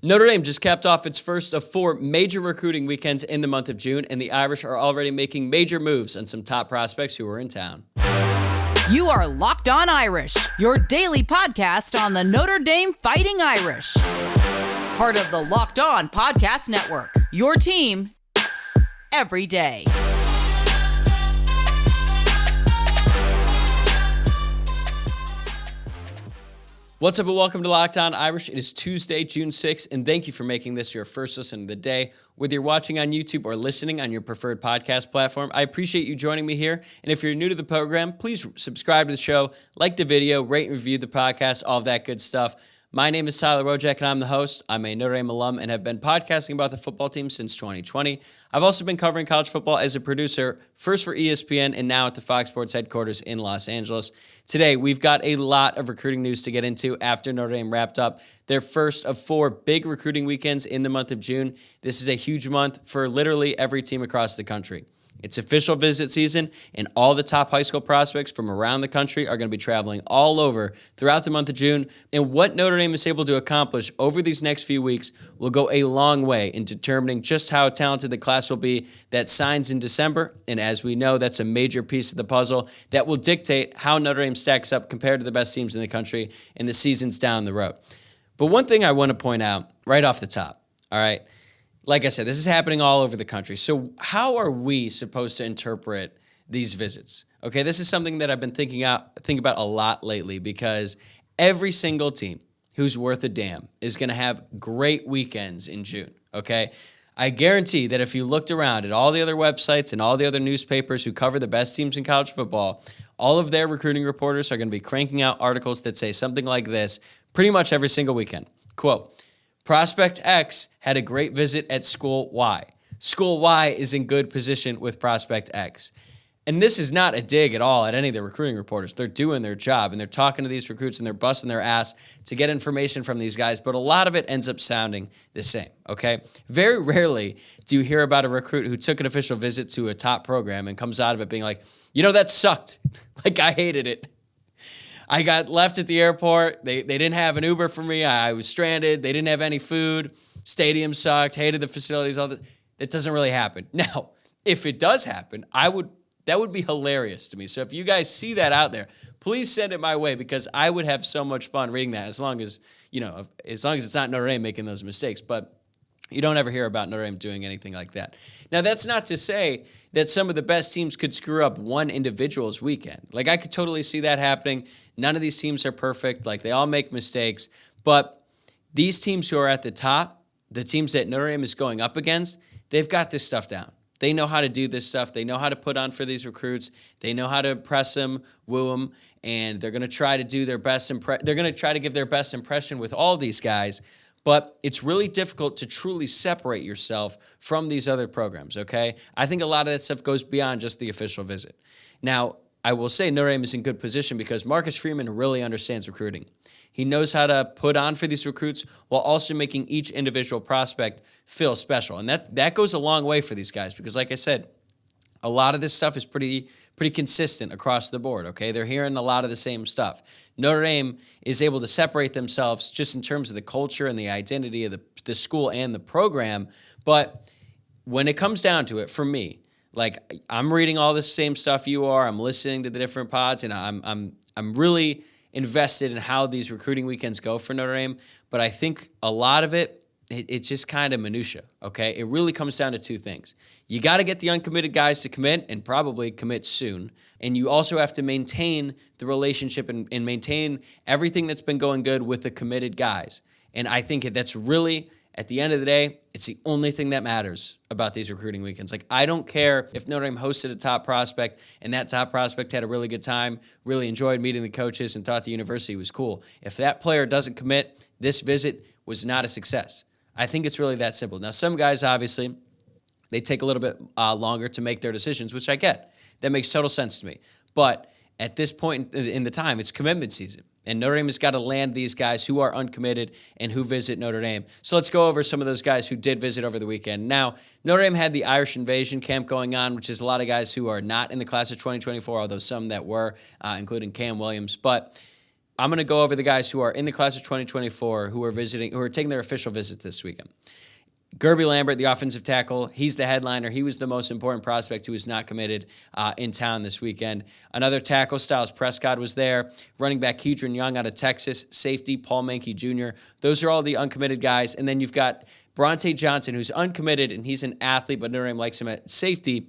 Notre Dame just capped off its first of 4 major recruiting weekends in the month of June, and the Irish are already making major moves on some top prospects who are in town. You are Locked On Irish, your daily podcast on the Notre Dame Fighting Irish. Part of the Locked On Podcast Network, your team every day. What's up and welcome to Locked On Irish. It is Tuesday, June 6th, and thank you for making this your first listen of the day. Whether you're watching on YouTube or listening on your preferred podcast platform, I appreciate you joining me here. And if you're new to the program, please subscribe to the show, like the video, rate and review the podcast, all of that good stuff. My name is Tyler Wojciak, and I'm the host. I'm a Notre Dame alum and have been podcasting about the football team since 2020. I've also been covering college football as a producer, first for ESPN and now at the Fox Sports headquarters in Los Angeles. Today, we've got a lot of recruiting news to get into after Notre Dame wrapped up their first of 4 big recruiting weekends in the month of June. This is a huge month for literally every team across the country. It's official visit season, and all the top high school prospects from around the country are going to be traveling all over throughout the month of June. And what Notre Dame is able to accomplish over these next few weeks will go a long way in determining just how talented the class will be that signs in December. And as we know, that's a major piece of the puzzle that will dictate how Notre Dame stacks up compared to the best teams in the country in the seasons down the road. But one thing I want to point out right off the top, all right? Like I said, this is happening all over the country. So how are we supposed to interpret these visits? Okay, this is something that I've been thinking about a lot lately because every single team who's worth a damn is going to have great weekends in June, okay? I guarantee that if you looked around at all the other websites and all the other newspapers who cover the best teams in college football, all of their recruiting reporters are going to be cranking out articles that say something like this pretty much every single weekend. Quote, Prospect X had a great visit at School Y. School Y is in good position with Prospect X. And this is not a dig at all at any of the recruiting reporters. They're doing their job, and they're talking to these recruits, and they're busting their ass to get information from these guys, but a lot of it ends up sounding the same, okay? Very rarely do you hear about a recruit who took an official visit to a top program and comes out of it being like, you know, that sucked. Like, I hated it. I got left at the airport. They didn't have an Uber for me. I was stranded. They didn't have any food. Stadium sucked. Hated the facilities. All that. That doesn't really happen. Now, if it does happen, that would be hilarious to me. So if you guys see that out there, please send it my way because I would have so much fun reading that as long as it's not Notre Dame making those mistakes. But you don't ever hear about Notre Dame doing anything like that. Now, that's not to say that some of the best teams could screw up one individual's weekend. Like, I could totally see that happening. None of these teams are perfect. Like, they all make mistakes. But these teams who are at the top, the teams that Notre Dame is going up against, they've got this stuff down. They know how to do this stuff. They know how to put on for these recruits. They know how to impress them, woo them, and they're going to try to do their best. They're going to try to give their best impression with all these guys. But it's really difficult to truly separate yourself from these other programs, okay? I think a lot of that stuff goes beyond just the official visit. Now, I will say Notre Dame is in good position because Marcus Freeman really understands recruiting. He knows how to put on for these recruits while also making each individual prospect feel special. And that goes a long way for these guys because, like I said, a lot of this stuff is pretty consistent across the board, okay? They're hearing a lot of the same stuff. Notre Dame is able to separate themselves just in terms of the culture and the identity of the school and the program. But when it comes down to it, for me, like I'm reading all the same stuff you are. I'm listening to the different pods, and I'm really invested in how these recruiting weekends go for Notre Dame. But I think a lot of it's just kind of minutia, okay? It really comes down to 2 things. You got to get the uncommitted guys to commit and probably commit soon. And you also have to maintain the relationship and maintain everything that's been going good with the committed guys. And I think that's really, at the end of the day, it's the only thing that matters about these recruiting weekends. Like, I don't care if Notre Dame hosted a top prospect and that top prospect had a really good time, really enjoyed meeting the coaches and thought the university was cool. If that player doesn't commit, this visit was not a success. I think it's really that simple. Now, some guys, obviously, they take a little bit longer to make their decisions, which I get. That makes total sense to me. But at this point in the time, it's commitment season. And Notre Dame has got to land these guys who are uncommitted and who visit Notre Dame. So let's go over some of those guys who did visit over the weekend. Now, Notre Dame had the Irish Invasion camp going on, which is a lot of guys who are not in the class of 2024, although some that were, including Cam Williams. But I'm going to go over the guys who are in the class of 2024 who are taking their official visit this weekend. Kirby Lambert, the offensive tackle, he's the headliner. He was the most important prospect who was not committed in town this weekend. Another tackle, Styles Prescott, was there. Running back Kedron Young out of Texas. Safety, Paul Mankey Jr. Those are all the uncommitted guys. And then you've got Bronte Johnson, who's uncommitted, and he's an athlete, but Notre Dame likes him at safety.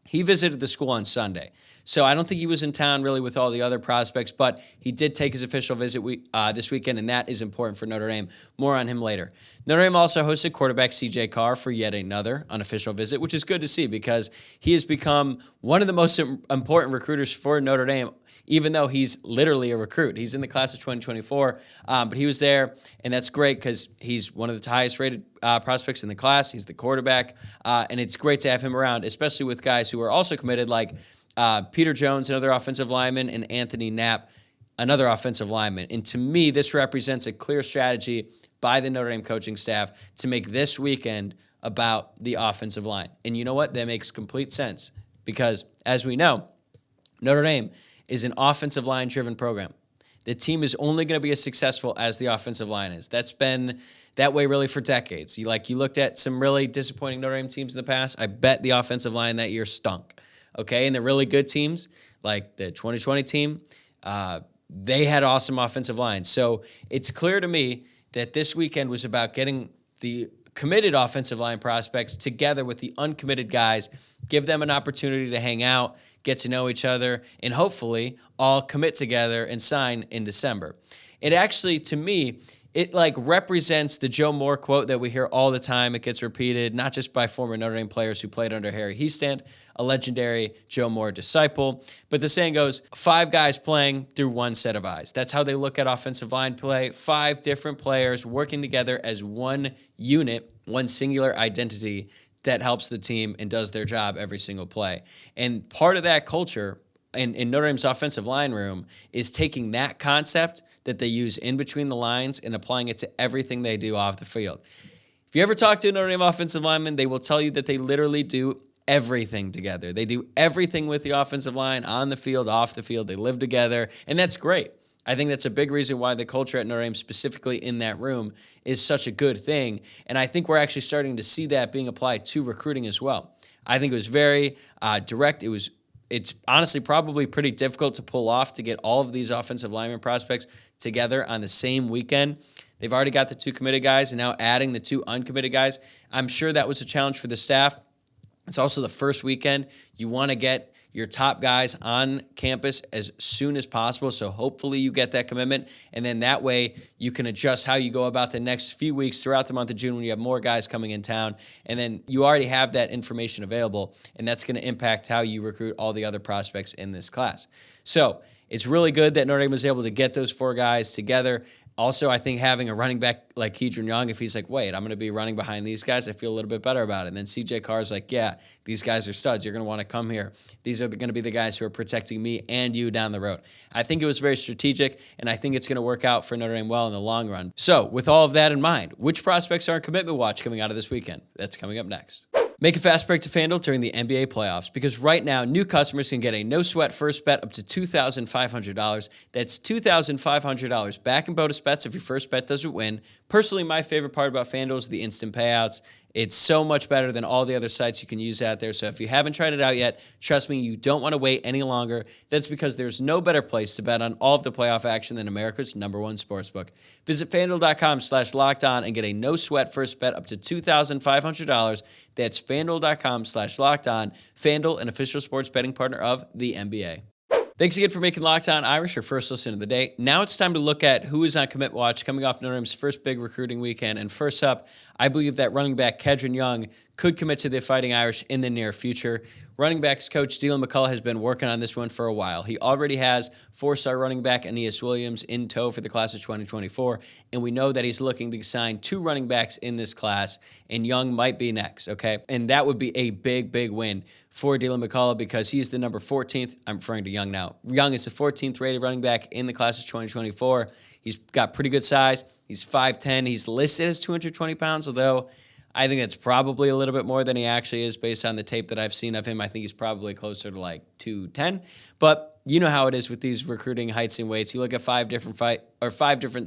He visited the school on Sunday. So I don't think he was in town really with all the other prospects, but he did take his official visit this weekend, and that is important for Notre Dame. More on him later. Notre Dame also hosted quarterback C.J. Carr for yet another unofficial visit, which is good to see because he has become one of the most important recruiters for Notre Dame, even though he's literally a recruit. He's in the class of 2024, but he was there, and that's great because he's one of the highest-rated prospects in the class. He's the quarterback, and it's great to have him around, especially with guys who are also committed like Peter Jones, another offensive lineman, and Anthony Knapp, another offensive lineman. And to me, this represents a clear strategy by the Notre Dame coaching staff to make this weekend about the offensive line. And you know what? That makes complete sense because, as we know, Notre Dame is an offensive line-driven program. The team is only going to be as successful as the offensive line is. That's been that way really for decades. You looked at some really disappointing Notre Dame teams in the past. I bet the offensive line that year stunk. Okay, and the really good teams, like the 2020 team, they had awesome offensive lines. So it's clear to me that this weekend was about getting the committed offensive line prospects together with the uncommitted guys, give them an opportunity to hang out, get to know each other, and hopefully all commit together and sign in December. It actually, to me, it represents the Joe Moore quote that we hear all the time. It gets repeated, not just by former Notre Dame players who played under Harry Hiestand, a legendary Joe Moore disciple. But the saying goes, 5 guys playing through one set of eyes. That's how they look at offensive line play. 5 different players working together as one unit, one singular identity that helps the team and does their job every single play. And part of that culture in Notre Dame's offensive line room is taking that concept that they use in between the lines and applying it to everything they do off the field. If you ever talk to a Notre Dame offensive lineman, they will tell you that they literally do everything together. They do everything with the offensive line, on the field, off the field. They live together, and that's great. I think that's a big reason why the culture at Notre Dame, specifically in that room, is such a good thing. And I think we're actually starting to see that being applied to recruiting as well. I think it was very direct. It's honestly probably pretty difficult to pull off to get all of these offensive lineman prospects together on the same weekend. They've already got the 2 committed guys and now adding the 2 uncommitted guys. I'm sure that was a challenge for the staff. It's also the first weekend. You want to get your top guys on campus as soon as possible, so hopefully you get that commitment, and then that way you can adjust how you go about the next few weeks throughout the month of June when you have more guys coming in town, and then you already have that information available, and that's going to impact how you recruit all the other prospects in this class. So it's really good that Notre Dame was able to get those 4 guys together. Also, I think having a running back like Kedron Young, if he's like, wait, I'm going to be running behind these guys, I feel a little bit better about it. And then C.J. Carr's like, yeah, these guys are studs. You're going to want to come here. These are going to be the guys who are protecting me and you down the road. I think it was very strategic, and I think it's going to work out for Notre Dame well in the long run. So, with all of that in mind, which prospects are on commitment watch coming out of this weekend? That's coming up next. Make a fast break to FanDuel during the NBA playoffs because right now, new customers can get a no-sweat first bet up to $2,500. That's $2,500 back in bonus bets if your first bet doesn't win. Personally, my favorite part about FanDuel is the instant payouts. It's so much better than all the other sites you can use out there. So if you haven't tried it out yet, trust me, you don't want to wait any longer. That's because there's no better place to bet on all of the playoff action than America's #1 sportsbook. Visit FanDuel.com/lockedon and get a no-sweat first bet up to $2,500. That's FanDuel.com/lockedon. FanDuel, an official sports betting partner of the NBA. Thanks again for making Locked On Irish your first listen of the day. Now it's time to look at who is on commit watch coming off Notre Dame's first big recruiting weekend. And first up, I believe that running back Kedron Young could commit to the Fighting Irish in the near future. Running backs coach Dylan McCullough has been working on this one for a while. He already has 4-star running back Aeneas Williams in tow for the class of 2024, and we know that he's looking to sign 2 running backs in this class, and Young might be next, okay? And that would be a big, big win for Dylan McCullough because he's the number 14th. I'm referring to Young now. Young is the 14th rated running back in the class of 2024. He's got pretty good size. He's 5'10". He's listed as 220 pounds, although I think that's probably a little bit more than he actually is based on the tape that I've seen of him. I think he's probably closer to like 210. But you know how it is with these recruiting heights and weights. You look at five different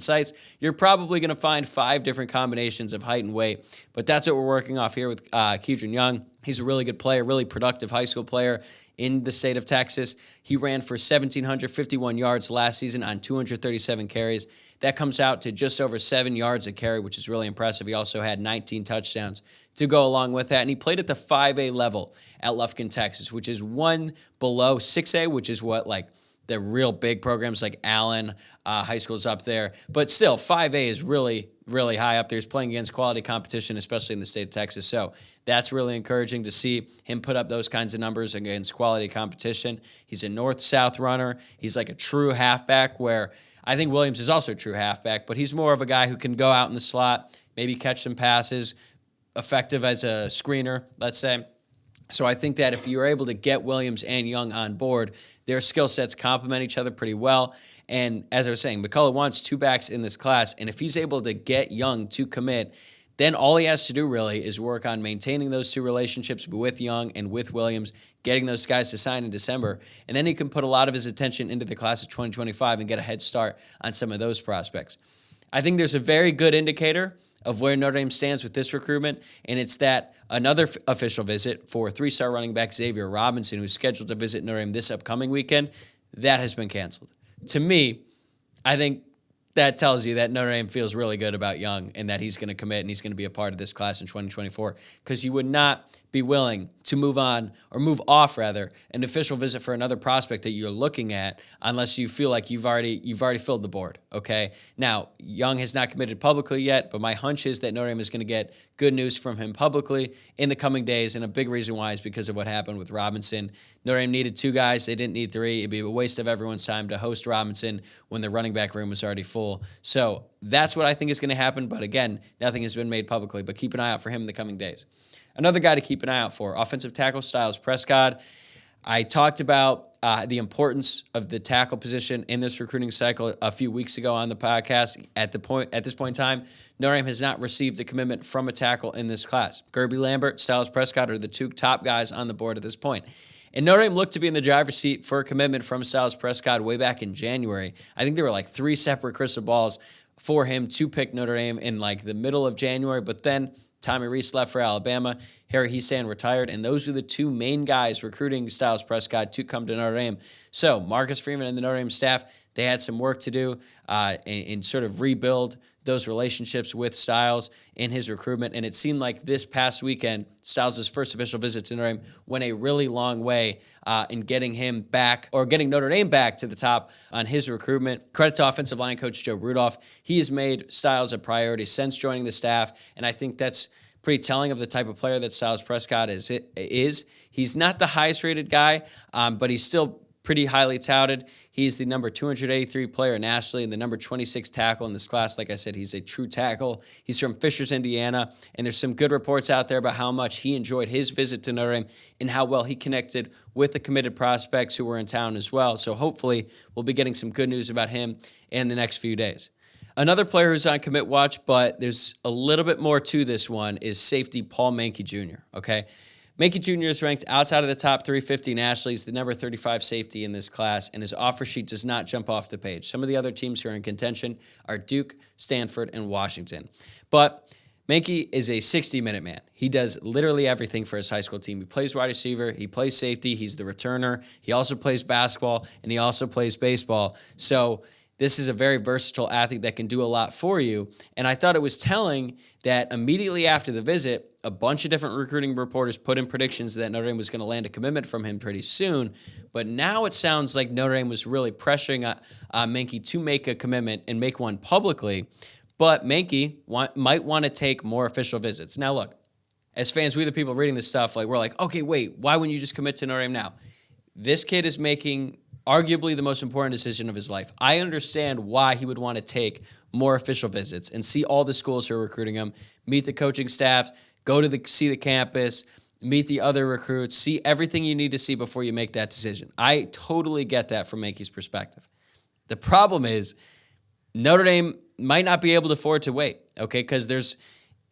sites, you're probably going to find 5 different combinations of height and weight. But that's what we're working off here with Kedron Young. He's a really good player, really productive high school player in the state of Texas. He ran for 1,751 yards last season on 237 carries. That comes out to just over 7 yards a carry, which is really impressive. He also had 19 touchdowns to go along with that. And he played at the 5A level at Lufkin, Texas, which is one below 6A, which is what like the real big programs like Allen High School's up there. But still, 5A is really, really high up there. He's playing against quality competition, especially in the state of Texas. So that's really encouraging to see him put up those kinds of numbers against quality competition. He's a north-south runner. He's like a true halfback, where I think Williams is also a true halfback, but he's more of a guy who can go out in the slot, maybe catch some passes, effective as a screener, let's say. So I think that if you're able to get Williams and Young on board, their skill sets complement each other pretty well. And as I was saying, McCullough wants 2 backs in this class, and if he's able to get Young to commit, then all he has to do really is work on maintaining those 2 relationships with Young and with Williams, getting those guys to sign in December, and then he can put a lot of his attention into the class of 2025 and get a head start on some of those prospects. I think there's a very good indicator of where Notre Dame stands with this recruitment, and it's that another official visit for 3-star running back Xavier Robinson, who's scheduled to visit Notre Dame this upcoming weekend, that has been canceled. To me, I think that tells you that Notre Dame feels really good about Young and that he's going to commit and he's going to be a part of this class in 2024, because you would not be willing to move off an official visit for another prospect that you're looking at unless you feel like you've already filled the board, okay? Now, Young has not committed publicly yet, but my hunch is that Notre Dame is going to get good news from him publicly in the coming days, and a big reason why is because of what happened with Robinson. Notre Dame needed 2 guys. They didn't need 3. It'd be a waste of everyone's time to host Robinson when the running back room was already full. So that's what I think is going to happen, but again, nothing has been made publicly, but keep an eye out for him in the coming days. Another guy to keep an eye out for, offensive tackle Styles Prescott. I talked about the importance of the tackle position in this recruiting cycle a few weeks ago on the podcast. At this point in time, Notre Dame has not received a commitment from a tackle in this class. Kirby Lambert, Styles Prescott are the 2 top guys on the board at this point. And Notre Dame looked to be in the driver's seat for a commitment from Styles Prescott way back in January. I think there were like 3 separate crystal balls for him to pick Notre Dame in like the middle of January, but then Tommy Reese left for Alabama. Harry Heasan retired, and those are the 2 main guys recruiting Styles Prescott to come to Notre Dame. So Marcus Freeman and the Notre Dame staff, they had some work to do and sort of rebuild those relationships with Styles in his recruitment. And it seemed like this past weekend, Styles' first official visit to Notre Dame went a really long way in getting him back, or getting Notre Dame back to the top on his recruitment. Credit to offensive line coach Joe Rudolph. He has made Styles a priority since joining the staff, and I think that's pretty telling of the type of player that Styles Prescott is. He's not the highest rated guy, but he's still pretty highly touted. He's the number 283 player nationally and the number 26 tackle in this class. Like I said, he's a true tackle. He's from Fishers, Indiana, and there's some good reports out there about how much he enjoyed his visit to Notre Dame and how well he connected with the committed prospects who were in town as well. So hopefully we'll be getting some good news about him in the next few days. Another player who's on commit watch, but there's a little bit more to this one, is safety Paul Mankey Jr., okay? Mankey Jr. is ranked outside of the top 350 nationally. He's the number 35 safety in this class, and his offer sheet does not jump off the page. Some of the other teams who are in contention are Duke, Stanford, and Washington. But Mankey is a 60-minute man. He does literally everything for his high school team. He plays wide receiver, he plays safety, he's the returner, he also plays basketball, and he also plays baseball. So this is a very versatile athlete that can do a lot for you. And I thought it was telling that immediately after the visit, a bunch of different recruiting reporters put in predictions that Notre Dame was going to land a commitment from him pretty soon. But now it sounds like Notre Dame was really pressuring Mankey to make a commitment and make one publicly. But Mankey might want to take more official visits. Now, look, as fans, we the people reading this stuff, we're like, okay, wait, why wouldn't you just commit to Notre Dame now? This kid is making arguably the most important decision of his life. I understand why he would want to take more official visits and see all the schools who are recruiting him, meet the coaching staffs, go to see the campus, meet the other recruits, see everything you need to see before you make that decision. I totally get that from Mankey's perspective. The problem is Notre Dame might not be able to afford to wait, okay, because there's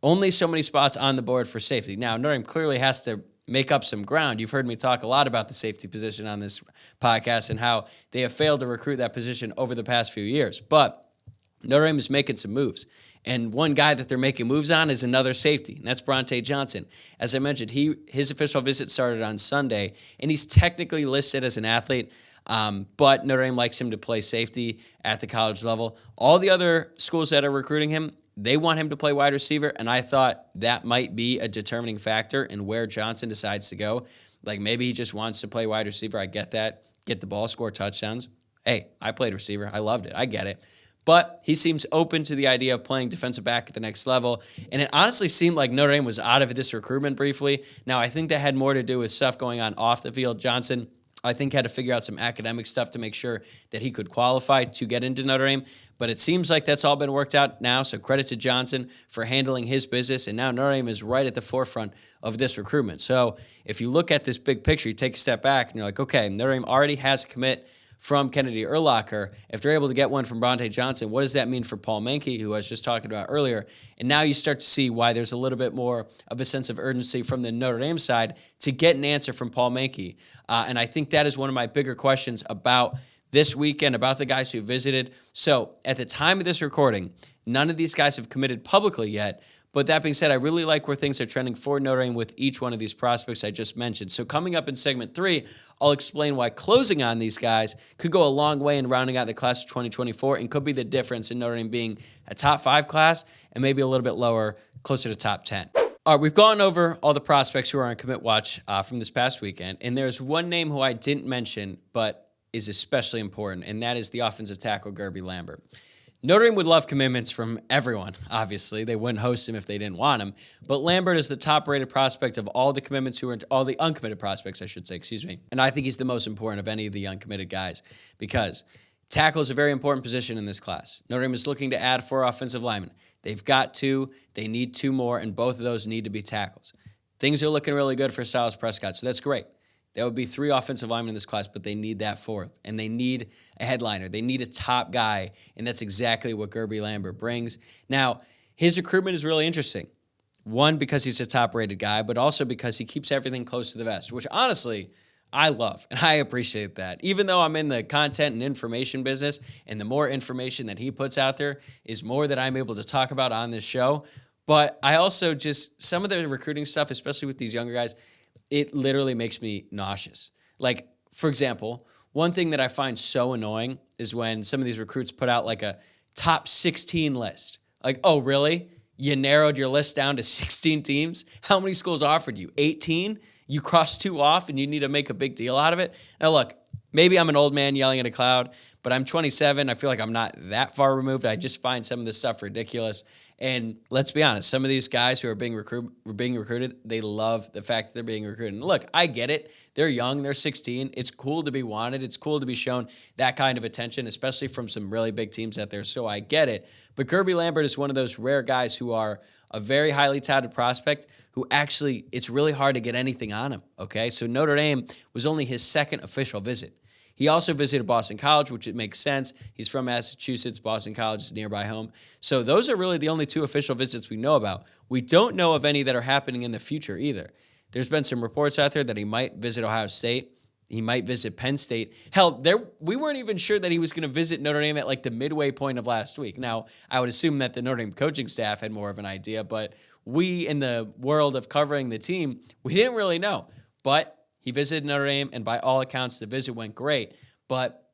only so many spots on the board for safety. Now, Notre Dame clearly has to make up some ground. You've heard me talk a lot about the safety position on this podcast and how they have failed to recruit that position over the past few years. But Notre Dame is making some moves. And one guy that they're making moves on is another safety, and that's Bronte Johnson. As I mentioned, his official visit started on Sunday, and he's technically listed as an athlete, but Notre Dame likes him to play safety at the college level. All the other schools that are recruiting him, they want him to play wide receiver, and I thought that might be a determining factor in where Johnson decides to go. Like, maybe he just wants to play wide receiver. I get that. Get the ball, score touchdowns. Hey, I played receiver. I loved it. I get it. But he seems open to the idea of playing defensive back at the next level. And it honestly seemed like Notre Dame was out of this recruitment briefly. Now, I think that had more to do with stuff going on off the field. Johnson, I think, had to figure out some academic stuff to make sure that he could qualify to get into Notre Dame. But it seems like that's all been worked out now. So credit to Johnson for handling his business. And now Notre Dame is right at the forefront of this recruitment. So if you look at this big picture, you take a step back and you're like, okay, Notre Dame already has a commit from Kennedy Urlacher. If they're able to get one from Bronte Johnson, what does that mean for Paul Menke, who I was just talking about earlier? And now you start to see why there's a little bit more of a sense of urgency from the Notre Dame side to get an answer from Paul Menke. And I think that is one of my bigger questions about this weekend, about the guys who visited. So at the time of this recording, none of these guys have committed publicly yet. But that being said, I really like where things are trending for Notre Dame with each one of these prospects I just mentioned. So coming up in segment 3, I'll explain why closing on these guys could go a long way in rounding out the class of 2024 and could be the difference in Notre Dame being a top 5 class and maybe a little bit lower, closer to top 10. All right, we've gone over all the prospects who are on commit watch from this past weekend, and there's one name who I didn't mention but is especially important, and that is the offensive tackle Kirby Lambert. Notre Dame would love commitments from everyone, obviously. They wouldn't host him if they didn't want him. But Lambert is the top-rated prospect of all the commitments all the uncommitted prospects, I should say, And I think he's the most important of any of the uncommitted guys because tackle is a very important position in this class. Notre Dame is looking to add 4 offensive linemen. They've got 2. They need 2 more, and both of those need to be tackles. Things are looking really good for Silas Prescott, so that's great. That would be 3 offensive linemen in this class, but they need that 4th, and they need a headliner. They need a top guy, and that's exactly what Kirby Lambert brings. Now, his recruitment is really interesting. One, because he's a top-rated guy, but also because he keeps everything close to the vest, which honestly I love, and I appreciate that. Even though I'm in the content and information business, and the more information that he puts out there is more that I'm able to talk about on this show, but I also just, some of the recruiting stuff, especially with these younger guys, it literally makes me nauseous. Like, for example, one thing that I find so annoying is when some of these recruits put out like a top 16 list. Like, oh, really? You narrowed your list down to 16 teams? How many schools offered you? 18? You crossed 2 off and you need to make a big deal out of it? Now, look, maybe I'm an old man yelling at a cloud, but I'm 27. I feel like I'm not that far removed. I just find some of this stuff ridiculous. And let's be honest, some of these guys who are being recruited, they love the fact that they're being recruited. And look, I get it. They're young. They're 16. It's cool to be wanted. It's cool to be shown that kind of attention, especially from some really big teams out there. So I get it. But Kirby Lambert is one of those rare guys who are a very highly touted prospect who actually, it's really hard to get anything on him, okay? So Notre Dame was only his 2nd official visit. He also visited Boston College, which it makes sense. He's from Massachusetts. Boston College is nearby home. So those are really the only 2 official visits we know about. We don't know of any that are happening in the future either. There's been some reports out there that he might visit Ohio State. He might visit Penn State. Hell, we weren't even sure that he was going to visit Notre Dame at like the midway point of last week. Now, I would assume that the Notre Dame coaching staff had more of an idea, but we in the world of covering the team, we didn't really know. But he visited Notre Dame, and by all accounts, the visit went great. But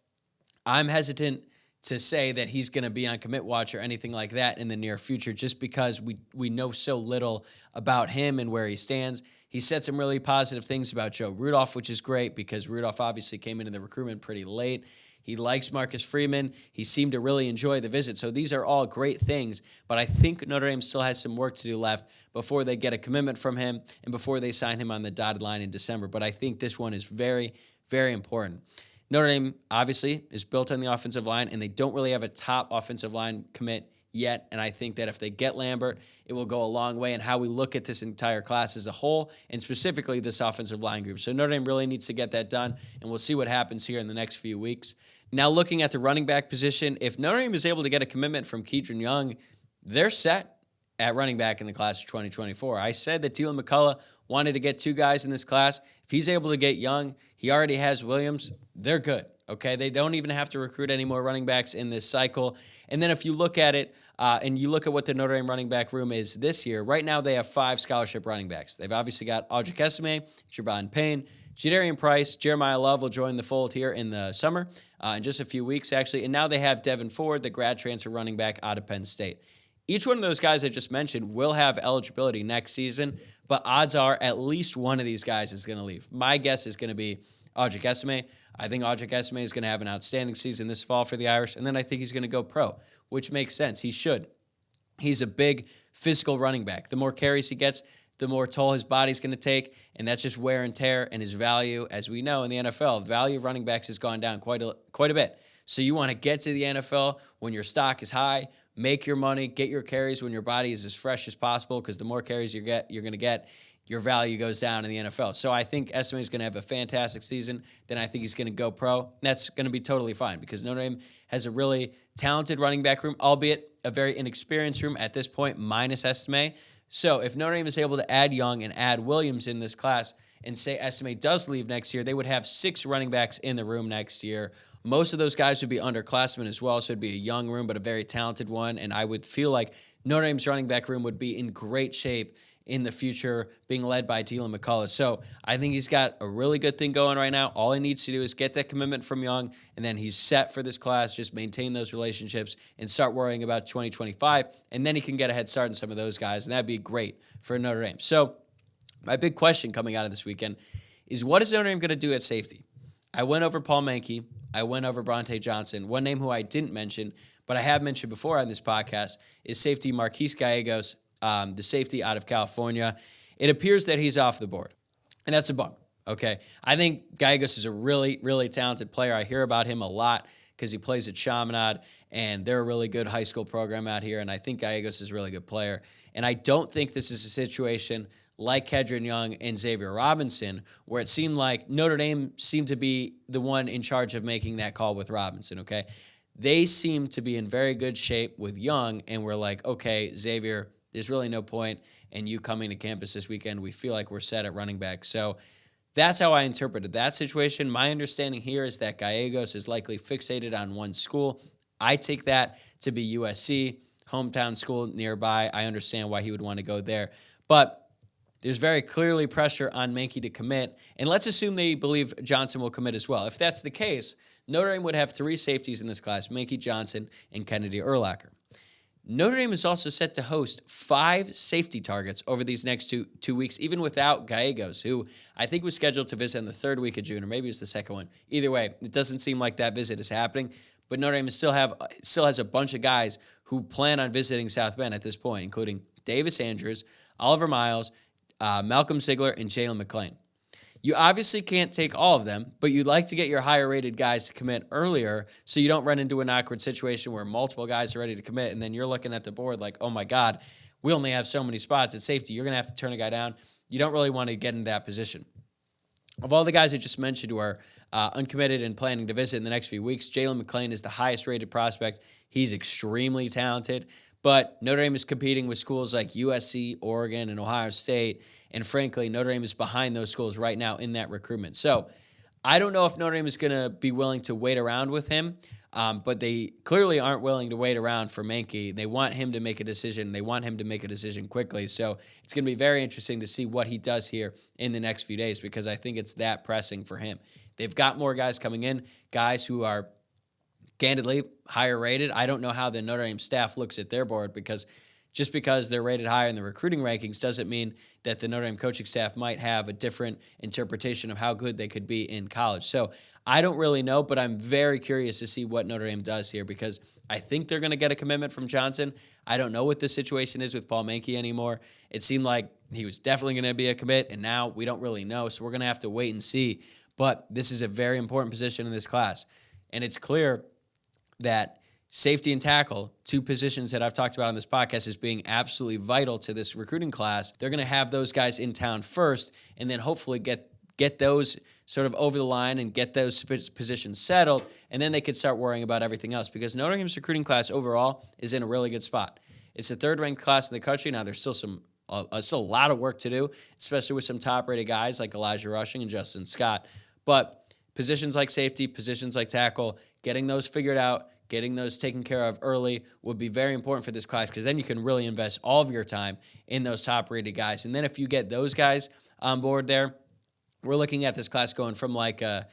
I'm hesitant to say that he's going to be on commit watch or anything like that in the near future just because we know so little about him and where he stands. He said some really positive things about Joe Rudolph, which is great because Rudolph obviously came into the recruitment pretty late. He likes Marcus Freeman. He seemed to really enjoy the visit. So these are all great things, but I think Notre Dame still has some work to do left before they get a commitment from him and before they sign him on the dotted line in December. But I think this one is very, very important. Notre Dame, obviously, is built on the offensive line, and they don't really have a top offensive line commit yet. And I think that if they get Lambert, it will go a long way in how we look at this entire class as a whole, and specifically this offensive line group. So Notre Dame really needs to get that done, and we'll see what happens here in the next few weeks. Now, looking at the running back position, if Notre Dame is able to get a commitment from Keidron Young, they're set. at running back in the class of 2024. I said that Dylan McCullough wanted to get 2 guys in this class. If he's able to get Young, he already has Williams, they're good. Okay, they don't even have to recruit any more running backs in this cycle. And then if you look at it and you look at what the Notre Dame running back room is this year, right now they have 5 scholarship running backs. They've obviously got Wojciak Esme, Javon Payne, Jadarian Price, Jeremiah Love will join the fold here in the summer, in just a few weeks actually. And now they have Devin Ford, the grad transfer running back out of Penn State. Each one of those guys I just mentioned will have eligibility next season, but odds are at least one of these guys is going to leave. My guess is going to be Wojciak Esme. I think Wojciak Esme is going to have an outstanding season this fall for the Irish, and then I think he's going to go pro, which makes sense. He should. He's a big physical running back. The more carries he gets, the more toll his body's going to take, and that's just wear and tear, and his value, as we know in the NFL, the value of running backs has gone down quite a bit. So you want to get to the NFL when your stock is high, make your money, get your carries when your body is as fresh as possible, because the more carries you're going to get, your value goes down in the NFL. So I think Esme is going to have a fantastic season. Then I think he's going to go pro. That's going to be totally fine because Notre Dame has a really talented running back room, albeit a very inexperienced room at this point, minus Esme. So if Notre Dame is able to add Young and add Williams in this class and say Esme does leave next year, they would have 6 running backs in the room next year. Most of those guys would be underclassmen as well, so it'd be a young room, but a very talented one. And I would feel like Notre Dame's running back room would be in great shape in the future, being led by Dylan McCullough. So I think he's got a really good thing going right now. All he needs to do is get that commitment from Young, and then he's set for this class. Just maintain those relationships and start worrying about 2025, and then he can get a head start on some of those guys, and that'd be great for Notre Dame. So my big question coming out of this weekend is, what is Notre Dame going to do at safety? I went over Paul Mankey. I went over Bronte Johnson. One name who I didn't mention, but I have mentioned before on this podcast, is safety Marquise Gallegos, the safety out of California. It appears that he's off the board, and that's a bummer, okay? I think Gallegos is a really, really talented player. I hear about him a lot because he plays at Chaminade, and they're a really good high school program out here, and I think Gallegos is a really good player. And I don't think this is a situation like Kedron Young and Xavier Robinson, where it seemed like Notre Dame seemed to be the one in charge of making that call with Robinson, okay? They seem to be in very good shape with Young, and we're like, okay, Xavier, there's really no point in you coming to campus this weekend. We feel like we're set at running back. So that's how I interpreted that situation. My understanding here is that Gallegos is likely fixated on one school. I take that to be USC, hometown school nearby. I understand why he would want to go there. But there's very clearly pressure on Mankey to commit. And let's assume they believe Johnson will commit as well. If that's the case, Notre Dame would have 3 safeties in this class, Mankey, Johnson, and Kennedy Urlacher. Notre Dame is also set to host 5 safety targets over these next two weeks, even without Gallegos, who I think was scheduled to visit in the 3rd week of June, or maybe it's the 2nd one. Either way, it doesn't seem like that visit is happening. But Notre Dame still has a bunch of guys who plan on visiting South Bend at this point, including Davis Andrews, Oliver Miles, Malcolm Ziegler, and Jalen McClain. You obviously can't take all of them, but you'd like to get your higher-rated guys to commit earlier so you don't run into an awkward situation where multiple guys are ready to commit, and then you're looking at the board like, oh, my God, we only have so many spots at safety. You're going to have to turn a guy down. You don't really want to get in that position. Of all the guys I just mentioned who are uncommitted and planning to visit in the next few weeks, Jalen McClain is the highest-rated prospect. He's extremely talented. But Notre Dame is competing with schools like USC, Oregon, and Ohio State. And frankly, Notre Dame is behind those schools right now in that recruitment. So I don't know if Notre Dame is going to be willing to wait around with him, but they clearly aren't willing to wait around for Mankey. They want him to make a decision. They want him to make a decision quickly. So it's going to be very interesting to see what he does here in the next few days because I think it's that pressing for him. They've got more guys coming in, guys who are candidly higher rated. I don't know how the Notre Dame staff looks at their board because just because they're rated higher in the recruiting rankings doesn't mean that the Notre Dame coaching staff might have a different interpretation of how good they could be in college. So I don't really know, but I'm very curious to see what Notre Dame does here because I think they're going to get a commitment from Johnson. I don't know what the situation is with Paul Mankey anymore. It seemed like he was definitely going to be a commit, and now we don't really know, so we're going to have to wait and see. But this is a very important position in this class, and it's clear that safety and tackle, 2 positions that I've talked about on this podcast as being absolutely vital to this recruiting class. They're going to have those guys in town first and then hopefully get those sort of over the line and get those positions settled, and then they could start worrying about everything else because Notre Dame's recruiting class overall is in a really good spot. It's the third-ranked class in the country. Now, there's still a lot of work to do, especially with some top-rated guys like Elijah Rushing and Justin Scott. But positions like safety, positions like tackle, getting those figured out, getting those taken care of early would be very important for this class, because then you can really invest all of your time in those top-rated guys. And then if you get those guys on board there, we're looking at this class going from like a,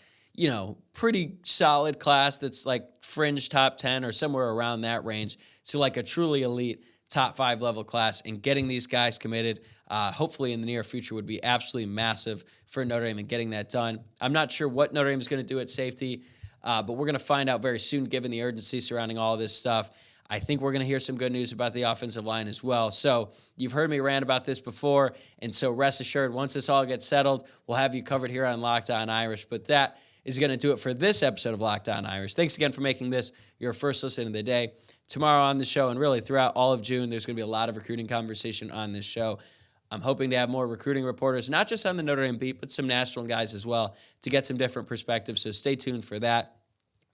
pretty solid class that's like fringe top 10 or somewhere around that range to like a truly elite top 5 level class. And getting these guys committed, hopefully in the near future, would be absolutely massive for Notre Dame and getting that done. I'm not sure what Notre Dame is going to do at safety, but we're going to find out very soon given the urgency surrounding all this stuff. I think we're going to hear some good news about the offensive line as well. So you've heard me rant about this before, and so rest assured, once this all gets settled, we'll have you covered here on Locked On Irish. But that is going to do it for this episode of Locked On Irish. Thanks again for making this your first listen of the day. Tomorrow on the show, and really throughout all of June, there's going to be a lot of recruiting conversation on this show. I'm hoping to have more recruiting reporters, not just on the Notre Dame beat, but some national guys as well, to get some different perspectives. So stay tuned for that.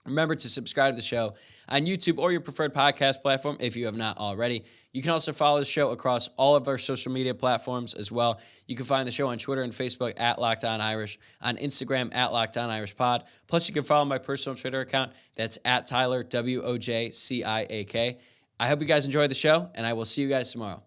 Remember to subscribe to the show on YouTube or your preferred podcast platform if you have not already. You can also follow the show across all of our social media platforms as well. You can find the show on Twitter and Facebook at Locked On Irish, on Instagram at Locked On Irish Pod. Plus, you can follow my personal Twitter account. That's at Tyler, WOJCIAK. I hope you guys enjoyed the show, and I will see you guys tomorrow.